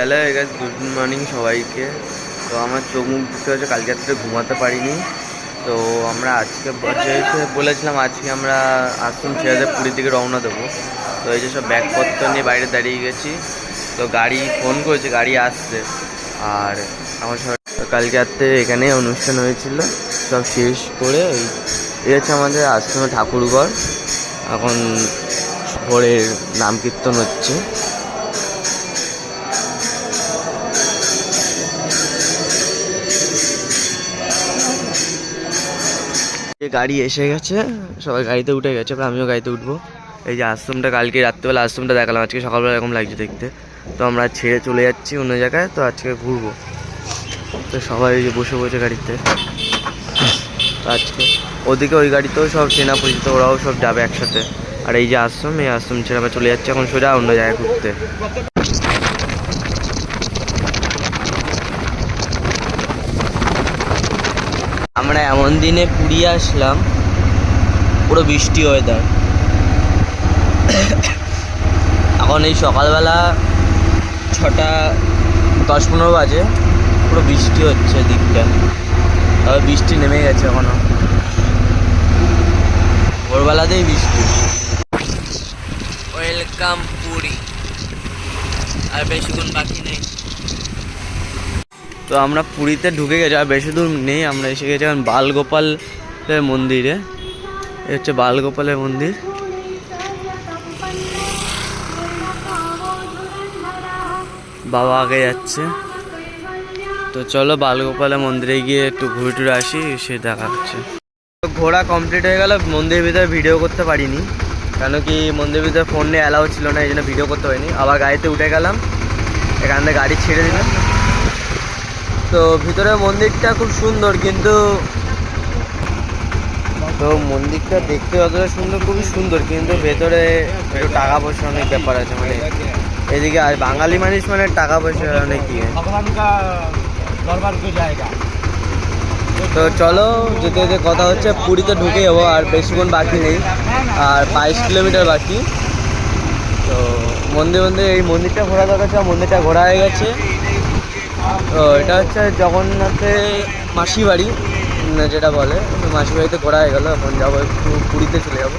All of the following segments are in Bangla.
হ্যালো গাইস, গুড মর্নিং সবাইকে। তো আমার চোখ মুখ ধুতে হচ্ছে, কালকে রাত্রে ঘুমাতে পারিনি। তো আমরা আজকে বলেছিলাম আজকে আমরা আশ্রম ছেড়ে পুরীর দিকে রওনা দেবো। তো এই যে সব ব্যাগপত্র নিয়ে বাইরে দাঁড়িয়ে গেছি। তো গাড়ি ফোন করেছে, গাড়ি আসছে। আর আমার সবাই কালকে রাত্রে এখানে অনুষ্ঠান হয়েছিল, সব শেষ করে এই হচ্ছে আমাদের আশ্রমে ঠাকুরঘর। এখন ভোরের নাম কীর্তন হচ্ছে। গাড়ি এসে গেছে, সবাই গাড়িতে উঠে গেছে, আমিও গাড়িতে উঠবো। এই যে আশ্রমটা, কালকে রাত্রেবেলা আশ্রমটা দেখালাম, আজকে সকালবেলা এরকম লাগছে দেখতে। তো আমরা ছেড়ে চলে যাচ্ছি অন্য জায়গায়, তো আজকে ঘুরবো। তো সবাই যে বসে বসে গাড়িতে, তো আজকে ওদিকে ওই গাড়িতেও সব চেনা পরিচিত, ওরাও সব যাবে একসাথে। আর এই যে আশ্রম, এই আশ্রম ছেড়ে আমরা চলে যাচ্ছি এখন সোজা অন্য জায়গায় ঘুরতে। আমরা এমন দিনে পুরী আসলাম, পুরো বৃষ্টি ওয়েদার। এখন এই সকালবেলা 6:10-15 বাজে, পুরো বৃষ্টি হচ্ছে দিকটা। তবে বৃষ্টি নেমে গেছে এখনো, ভোরবেলাতেই বৃষ্টি। ওয়েলকাম পুরী, আর বেশিক্ষণ বাকি নেই। তো আমরা পুরীতে ঢুকে গেছি, আর বেশি দূর নেই, আমরা এসে গেছি এখন বালগোপালের মন্দিরে। এ হচ্ছে বালগোপালের মন্দির। বাবা আগে যাচ্ছে, তো চলো বালগোপালের মন্দিরে গিয়ে একটু ঘুরে টুরে আসি, সে দেখা হচ্ছে। ঘোরা কমপ্লিট হয়ে গেল, মন্দিরের ভিতরে ভিডিও করতে পারিনি, কেন কি মন্দিরের ভিতরে ফোন নিয়ে অ্যালাউ ছিল না, এই জন্য ভিডিও করতে পারিনি। আবার গাড়িতে উঠে গেলাম, এখান থেকে গাড়ি ছেড়ে দিলাম। তো ভিতরে মন্দিরটা খুব সুন্দর, কিন্তু তো মন্দিরটা দেখতে যতটা সুন্দর, খুবই সুন্দর, কিন্তু ভেতরে একটু টাকা পয়সা অনেক ব্যাপার আছে। মানে এদিকে আর বাঙালি মানুষ মানে টাকা পয়সা অনেক ইয়ে। তো চলো যেতে যেতে কথা হচ্ছে, পুরীতে ঢুকে যাবো, আর বেশিক্ষণ বাকি নেই, আর 22 কিলোমিটার বাকি। তো এই মন্দিরটা ঘোরা দরকার ছিল, মন্দিরটা ঘোরা হয়ে গেছে। তো এটা হচ্ছে জগন্নাথের মাসি বাড়ি যেটা বলে, মাসি বাড়িতে ঘোরা হয়ে গেলো। এখন যাবো একটু পুরীতে চলে যাবো,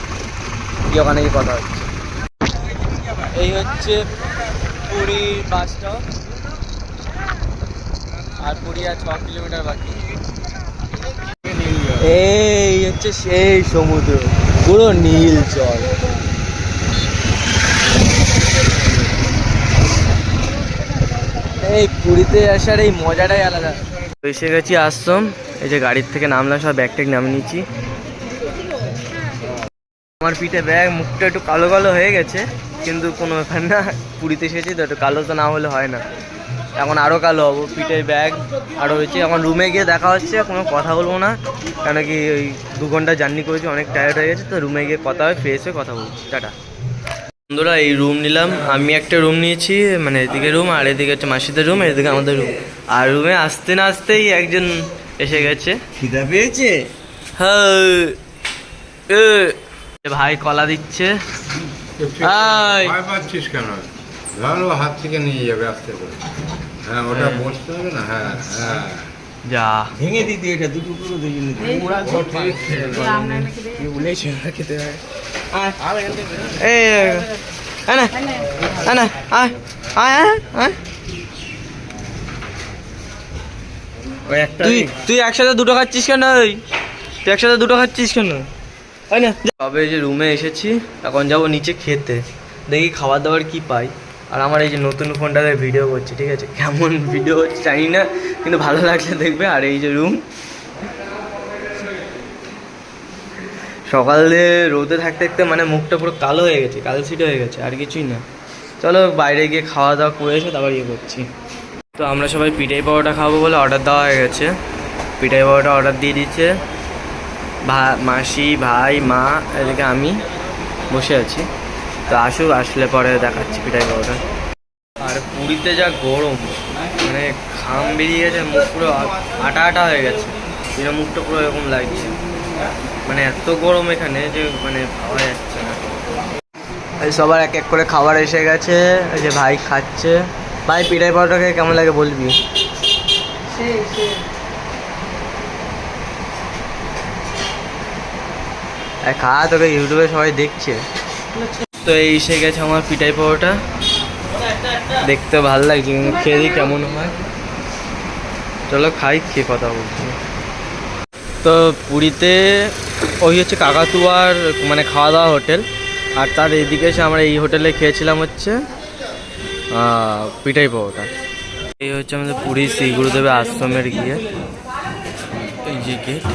গিয়ে ওখানে কি কথা হচ্ছে। এই হচ্ছে পুরী বাস স্টপ, আর পুরী আর 6 কিলোমিটার বাকি। এই হচ্ছে সেই সমুদ্র, পুরো নীল জল। এই পুরীতে আসার এই মজাটাই আলাদা। এসে গেছি আশ্রম, এই যে গাড়ির থেকে নামলাম, সব ব্যাগ ট্যাগ নামিয়ে নিচ্ছি। আমার পিঠে ব্যাগ, মুখটা একটু কালো কালো হয়ে গেছে, কিন্তু কোনো ব্যাপার না, পুরীতে এসেছি তো একটু কালো তো না হলে হয় না। এখন আরও কালো হবো, পিঠের ব্যাগ আরও হয়েছে। এখন রুমে গিয়ে দেখা হচ্ছে, কোনো কথা বলবো না, কেন কি ওই 2 ঘন্টা জার্নি করেছি, অনেক টায়ার্ড হয়ে গেছে। তো রুমে গিয়ে কথা হয়, ফ্রেশ হয়ে কথা বলছি। টাটা। বন্ধুরা, এই রুম নিলাম, আমি একটা রুম নিয়েছি, মানে এদিকে রুম, আর এদিকে হচ্ছে মাসিদের রুম, এদিকে আমাদের রুম। আর রুমে আসতে না আসতেই একজন এসে গেছে, খিদা পেয়েছে। হ্যাঁ, ভাই কলা দিচ্ছে। পাচ্ছিস কেন? ধরো হাত থেকে নিয়ে যাবে আস্তে করে। হ্যাঁ, ওটা বসতে হবে না। হ্যাঁ হ্যাঁ, যা ভেঙে দিতে, এটা দুটো পুরো দিয়ে নিতে। খেতে হয়। তুই একসাথে দুটো খাচ্ছিস কেন? তুই একসাথে দুটো খাচ্ছিস কেন? তাই না? তবে এই যে রুমে এসেছি, এখন যাবো নিচে খেতে, দেখি খাবার দাবার কি পাই। আর আমার এই যে নতুন ফোনটাতে ভিডিও করছি, ঠিক আছে, কেমন ভিডিও হচ্ছে জানি না, কিন্তু ভালো লাগলে দেখবে। আর এই যে রুম, সকালে রোদে থাকতে থাকতে মানে মুখটা পুরো কালো হয়ে গেছে, কালশিট হয়ে গেছে, আর কিছুই না। চলো বাইরে গিয়ে খাওয়া দাওয়া করে এসে তারপর ইয়ে করছি। তো আমরা সবাই পিঠাই পাওয়াটা খাবো বলে অর্ডার দেওয়া হয়ে গেছে। পিঠাই পাওয়াটা অর্ডার দিয়ে দিচ্ছে মাসি, ভাই, মা, এদিকে আমি বসে আছি। তো আসলে পরে দেখাচ্ছি পিঠাই পাওয়াটা। আর পুরীতে যা গরম, মানে ঘাম বেরিয়ে গেছে, মুখ পুরো আটা আটা হয়ে গেছে, যেন মুখটা পুরো এরকম লাগছে। মানে এত গরম এখানে যে মানে ভাবা যাচ্ছে না। এই সবার এক এক করে খাবার এসে গেছে, এই যে ভাই খাচ্ছে। ভাই পিঠাই পাউডার খেয়ে কেমন লাগে বলবি? খা, তোকে ইউটিউবে সবাই দেখছে। তো এই এসে গেছে আমার পিঠাই পাউডারটা, দেখতে ভালো লাগছে, কিন্তু খেয়ে দিই কেমন হয়। চলো খাই, খেয়ে কথা বলছি। তো পুরীতে ওই হচ্ছে কাকাতুয়ার মানে খাওয়া দাওয়া হোটেল, আর তার এদিকে এসে আমরা এই হোটেলে খেয়েছিলাম হচ্ছে পিঠাই পাউডার। এই হচ্ছে আমাদের পুরী শ্রী গুরুদেবের আশ্রমের গিয়ে এই যে গেট।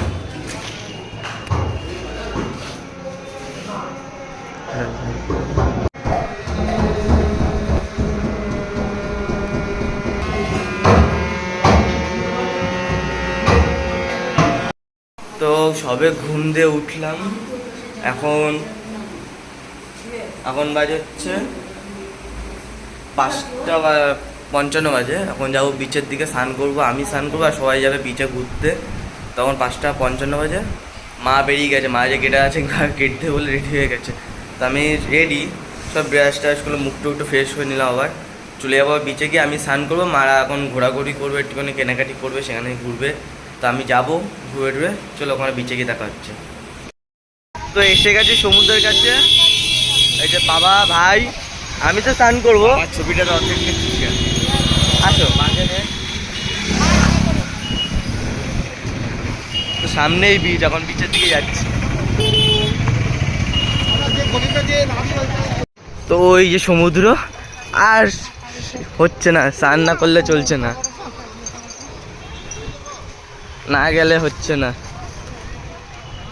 তো সবে ঘুম দিয়ে উঠলাম, এখন বাজে হচ্ছে 5:55 বাজে। এখন যাবো বিচের দিকে, স্নান করবো, আমি স্নান করবো আর সবাই যাবে বিচে ঘুরতে। তখন 5:55 বাজে। মা বেরিয়ে গেছে, মা যে গেটে আছে গেট দিয়ে বলে রেডি হয়ে গেছে। তো আমি রেডি, সব ব্রাশ ট্রাশ করে মুখটা একটু ফ্রেশ হয়ে নিলাম, আবার চলে যাবো বিচে গিয়ে আমি স্নান করবো। মারা এখন ঘোরাঘুরি করবে, একটুখানি কেনাকাটি করবে, সেখানে ঘুরবে। তো আমি যাবো ঘুরে টুরে, চলো ওখানে বিচে গিয়ে দেখা হচ্ছে। তো এসে গেছে সমুদ্রের কাছে, এই যে বাবা ভাই, আমি তো স্নান করবো। ছবিটা তো আসো তো সামনেই বিচ, এখন বিচের দিকে যাচ্ছি। তো ওই যে সমুদ্র, আর হচ্ছে না, স্নান না করলে চলছে না, না গেলে হচ্ছে না।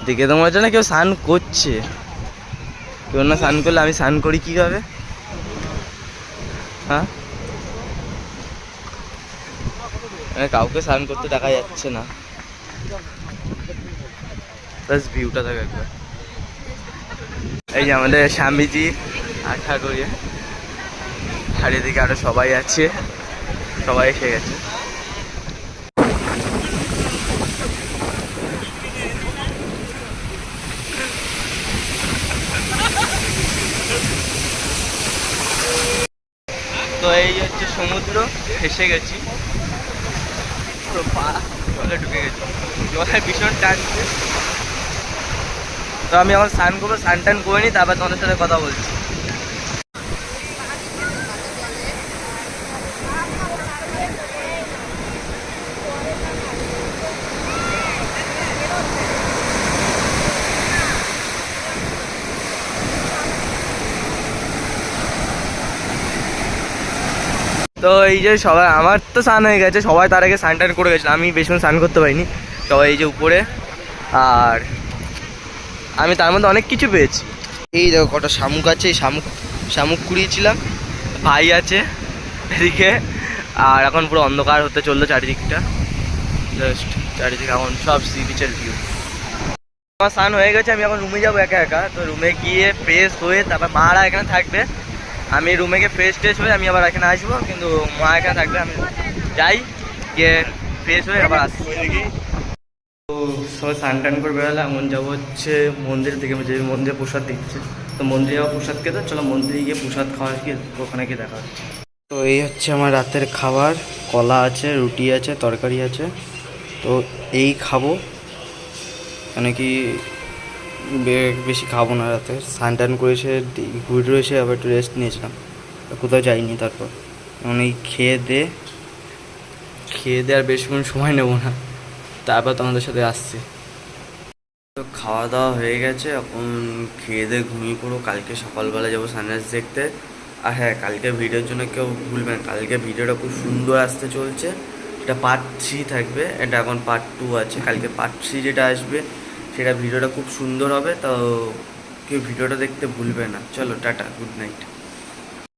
দেখে তো মনে হচ্ছে না কেউ স্নান করছে, কেউ না স্নান করলে আমি স্নান করি কীভাবে? হ্যাঁ, কাউকে স্নান করতে দেখা যাচ্ছে না, প্লাস ভিউটা থাকে একবার। এই যে আমাদের স্বামীজি আর ঠাকুরিয়া, আর এদিকে আরো সবাই আছে, সবাই এসে গেছে। তো এই হচ্ছে সমুদ্র, এসে গেছি, পুরো পা জলে ঢুকে গেছে, জলে ভীষণ টানছে। তো আমি এখন স্নান করবো, স্নান টান করে নিই, তারপর তোমাদের সাথে কথা বলছি। তো এই যে সবাই, আমার তো স্নান হয়ে গেছে, সবাই তার আগে স্নান টান করে গেছিলো, আমি বেশিক্ষণ স্নান করতে পারিনি। সবাই এই যে উপরে, আর আমি তার মধ্যে অনেক কিছু পেয়েছি। এই দেখো কটা শামুক আছে, এই শামুক কুড়িয়েছিলাম, ভাই আছে এদিকে। আর এখন পুরো অন্ধকার হতে চললো চারিদিকটা, জাস্ট চারিদিকে এখন সব সি বিচের ভিউ। আমার স্নান হয়ে গেছে, আমি এখন রুমে যাবো একা একা। তো রুমে গিয়ে ফ্রেশ হয়ে তারপর মারা এখানে থাকবে, আমি রুমে গিয়ে ফ্রেশ হয়ে আমি আবার এখানে আসবো, কিন্তু মা এখানে থাকবে। আমি যাই, গিয়ে ফ্রেশ হয়ে আবার আসবো। তো সবাই স্নান টান করে বেরোলে, এমন যাবো হচ্ছে মন্দিরের দিকে, যে মন্দিরে প্রসাদ দিচ্ছে। তো মন্দিরে যাবো প্রসাদ খেতে, চলো মন্দিরে গিয়ে প্রসাদ খাওয়া গিয়ে ওখানে গিয়ে দেখা হচ্ছে। তো এই হচ্ছে আমার রাতের খাবার, কলা আছে, রুটি আছে, তরকারি আছে। তো এই খাবো, মানে কি বেশি খাবো না রাতে। স্নান টান করে এসে ঘুরে এসে আবার একটু রেস্ট নিয়েছিলাম, কোথাও যাইনি। তারপর এখন এই খেয়ে দে আর বেশিক্ষণ সময় নেবো না, তারপর তোমাদের সাথে আসছি। তো খাওয়া দাওয়া হয়ে গেছে, এখন খেয়ে দিয়ে ঘুমিয়ে পড়ো, কালকে সকালবেলা যাবো সানরাইজ দেখতে। আর হ্যাঁ, কালকে ভিডিওর জন্য কেউ ভুলবেন, কালকে ভিডিওটা খুব সুন্দর আসতে চলছে। এটা পার্ট 3 থাকবে, এটা এখন পার্ট 2 আছে। কালকে পার্ট 3 যেটা আসবে সেটা ভিডিওটা খুব সুন্দর হবে, তো কেউ ভিডিওটা দেখতে ভুলবে না। চলো টাটা, গুড নাইট।